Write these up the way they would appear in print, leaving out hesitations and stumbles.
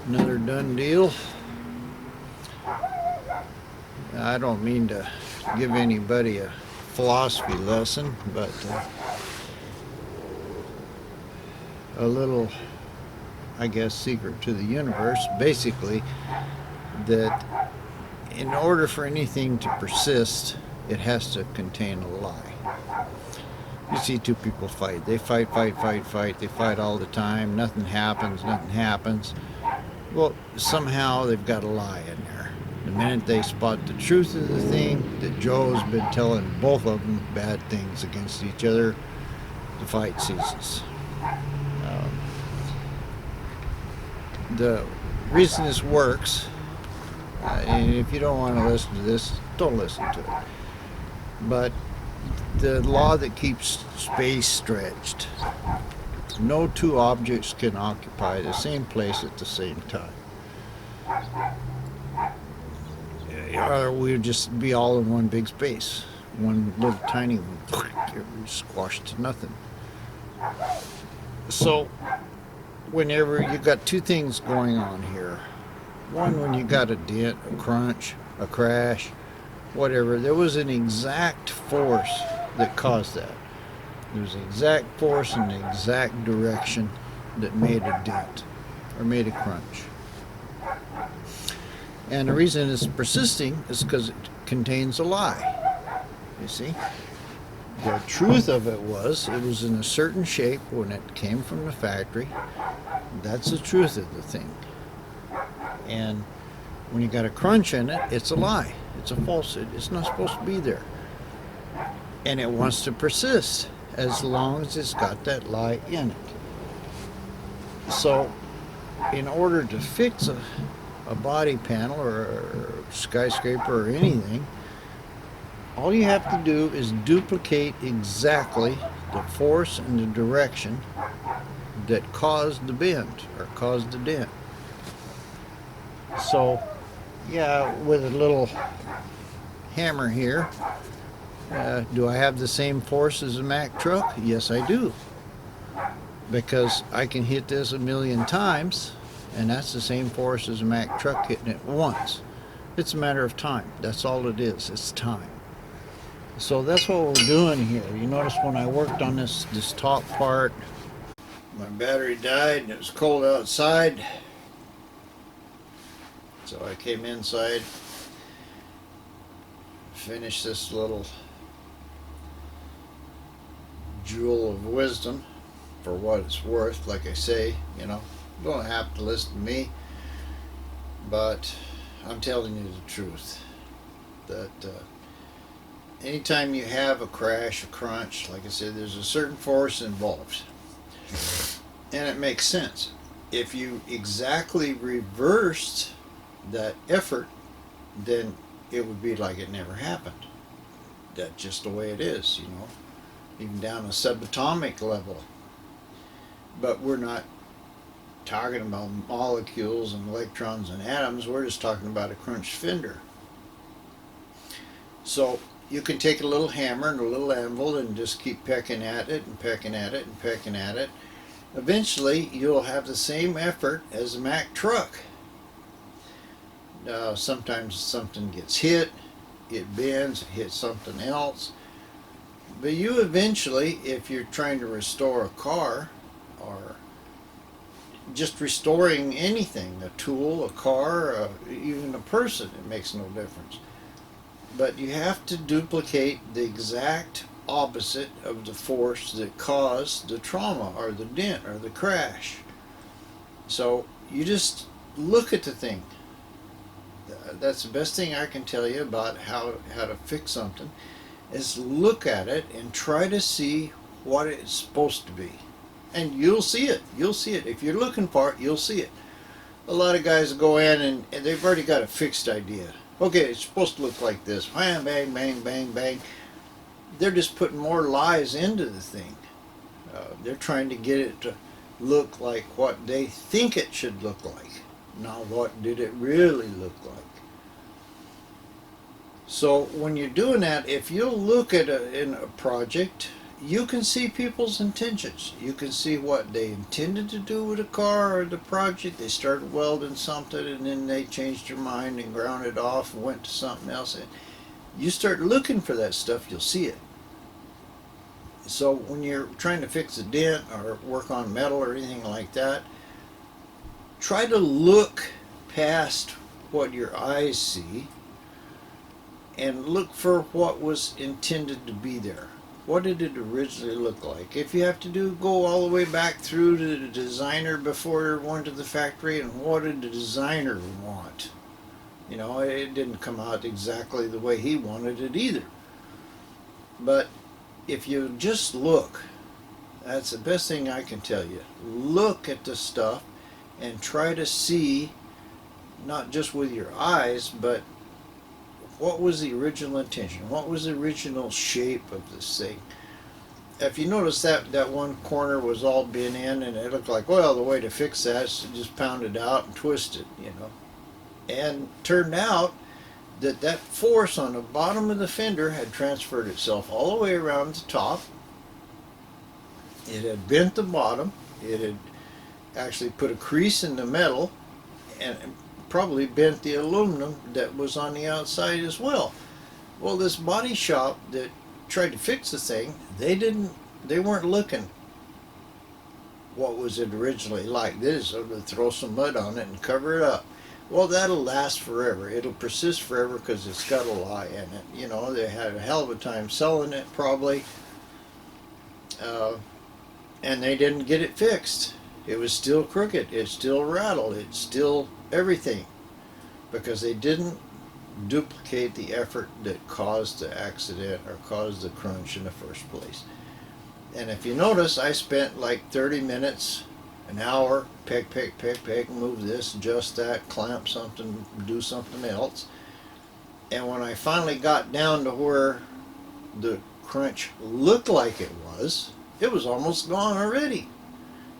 Another done deal. I don't mean to give anybody a philosophy lesson, but a little, I guess, secret to the universe. Basically, that in order for anything to persist, it has to contain a lie. You see two people fight. They fight, fight, fight, fight. They fight all the time. Nothing happens. Nothing happens. Well, somehow they've got a lie in there. The minute they spot the truth of the thing, that Joe's been telling both of them bad things against each other, the fight ceases. The reason this works, and if you don't want to listen to this, don't listen to it. But the law that keeps space stretched. No two objects can occupy the same place at the same time. Or we'd just be all in one big space. One little tiny one, squashed to nothing. So, whenever you got two things going on here, one, when you got a dent, a crunch, a crash, whatever, there was an exact force that caused that. There's an exact force in the exact direction that made a dent or made a crunch. And the reason it's persisting is because it contains a lie. You see? The truth of it was in a certain shape when it came from the factory. That's the truth of the thing. And when you got a crunch in it, it's a lie. It's a falsehood. It's not supposed to be there. And it wants to persist as long as it's got that lie in it. So, in order to fix a body panel or a skyscraper or anything, all you have to do is duplicate exactly the force and the direction that caused the bend or caused the dent. So, yeah, with a little hammer here, do I have the same force as a Mack truck? Yes, I do. Because I can hit this a million times, and that's the same force as a Mack truck hitting it once. It's a matter of time. That's all it is. It's time. So that's what we're doing here. You notice when I worked on this top part, my battery died and it was cold outside. So I came inside, finished this little jewel of wisdom for what it's worth. Like I say, you don't have to listen to me, but I'm telling you the truth that anytime you have a crash, a crunch, like I said, there's a certain force involved, and it makes sense. If you exactly reversed that effort, then it would be like it never happened. That's just the way it is, even down a subatomic level. But we're not talking about molecules and electrons and atoms. We're just talking about a crunched fender. So you can take a little hammer and a little anvil and just keep pecking at it and pecking at it and pecking at it. Eventually you'll have the same effort as a Mack truck. Sometimes something gets hit, it bends, it hits something else. But you eventually, if you're trying to restore a car, or just restoring anything, a tool, a car, even a person, it makes no difference. But you have to duplicate the exact opposite of the force that caused the trauma or the dent or the crash. So you just look at the thing. That's the best thing I can tell you about how to fix something, is look at it and try to see what it's supposed to be. And you'll see it. You'll see it. If you're looking for it, you'll see it. A lot of guys go in and they've already got a fixed idea. Okay, it's supposed to look like this. Bang, bang, bang, bang, bang. They're just putting more lies into the thing. They're trying to get it to look like what they think it should look like. Not what did it really look like. So when you're doing that, if you'll look at in a project, you can see people's intentions. You can see what they intended to do with a car or the project. They started welding something and then they changed their mind and ground it off and went to something else. And you start looking for that stuff, you'll see it. So when you're trying to fix a dent or work on metal or anything like that, try to look past what your eyes see and look for what was intended to be there. What did it originally look like? If you have to go all the way back through to the designer before it went to the factory, and what did the designer want? You know, it didn't come out exactly the way he wanted it either. But if you just look, that's the best thing I can tell you. Look at the stuff and try to see, not just with your eyes, but what was the original intention? What was the original shape of this thing? If you notice that one corner was all bent in and it looked like, well, the way to fix that is to just pound it out and twist it, you know. And turned out that force on the bottom of the fender had transferred itself all the way around the top. It had bent the bottom. It had actually put a crease in the metal and probably bent the aluminum that was on the outside as well. Well, this body shop that tried to fix the thing, they weren't looking what was it originally like. This, so to throw some mud on it and cover it up. Well, that'll last forever. It'll persist forever because it's got a lie in it. You know, they had a hell of a time selling it probably, and they didn't get it fixed. It was still crooked. It still rattled. It's still everything because they didn't duplicate the effort that caused the accident or caused the crunch in the first place. And if you notice, I spent like 30 minutes, an hour, peg, move this, adjust that, clamp something, do something else. And when I finally got down to where the crunch looked like it was almost gone already.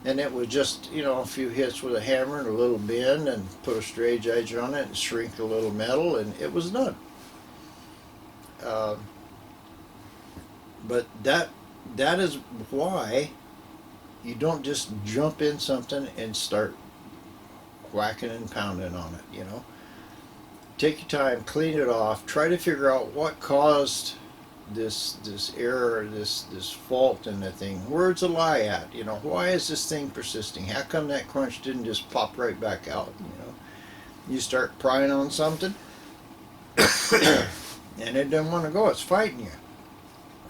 And it was just, you know, a few hits with a hammer and a little bend and put a straight edge on it and shrink a little metal and it was done. But that is why you don't just jump in something and start whacking and pounding on it, you know. Take your time, clean it off, try to figure out what caused this error, this fault in the thing. Where's the lie at? You know, why is this thing persisting? How come that crunch didn't just pop right back out? You know, you start prying on something and it doesn't want to go. It's fighting you.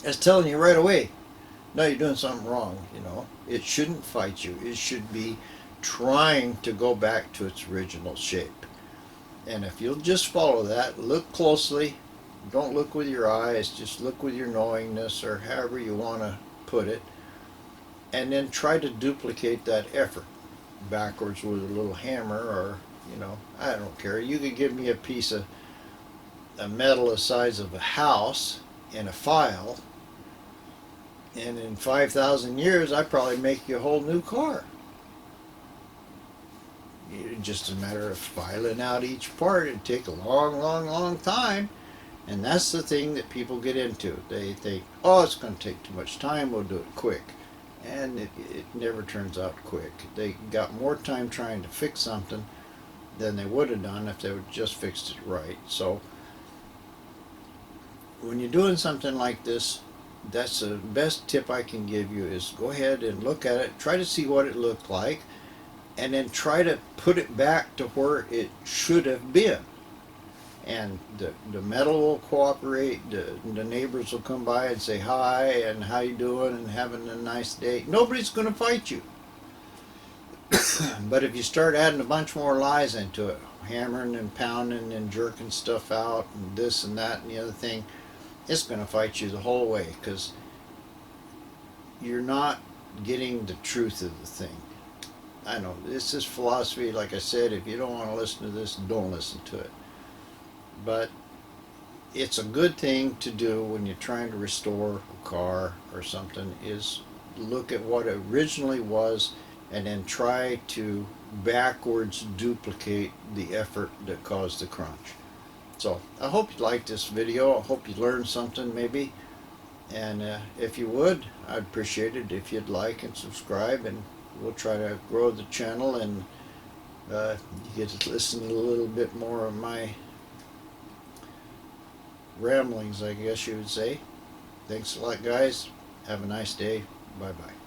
It's telling you right away, no, you're doing something wrong. You know, it shouldn't fight you. It should be trying to go back to its original shape. And if you'll just follow that, look closely. Don't look with your eyes, just look with your knowingness or however you want to put it, and then try to duplicate that effort backwards with a little hammer or, you know, I don't care. You could give me a piece of metal the size of a house and a file, and in 5,000 years I'd probably make you a whole new car. It's just a matter of filing out each part. It'd take a long time. And that's the thing that people get into. They think, oh, it's going to take too much time, we'll do it quick. And it never turns out quick. They got more time trying to fix something than they would have done if they would just fixed it right. So when you're doing something like this, that's the best tip I can give you is go ahead and look at it, try to see what it looked like, and then try to put it back to where it should have been. And the metal will cooperate, the neighbors will come by and say hi and how you doing and having a nice day. Nobody's going to fight you. But if you start adding a bunch more lies into it, hammering and pounding and jerking stuff out and this and that and the other thing, it's going to fight you the whole way because you're not getting the truth of the thing. I know, this is philosophy. Like I said, if you don't want to listen to this, don't listen to it. But it's a good thing to do when you're trying to restore a car or something is look at what it originally was and then try to backwards duplicate the effort that caused the crunch. So I hope you liked this video. I hope you learned something maybe. And if you would, I'd appreciate it if you'd like and subscribe, and we'll try to grow the channel, and you get to listen to a little bit more of my ramblings, I guess you would say. Thanks a lot, guys. Have a nice day. Bye-bye.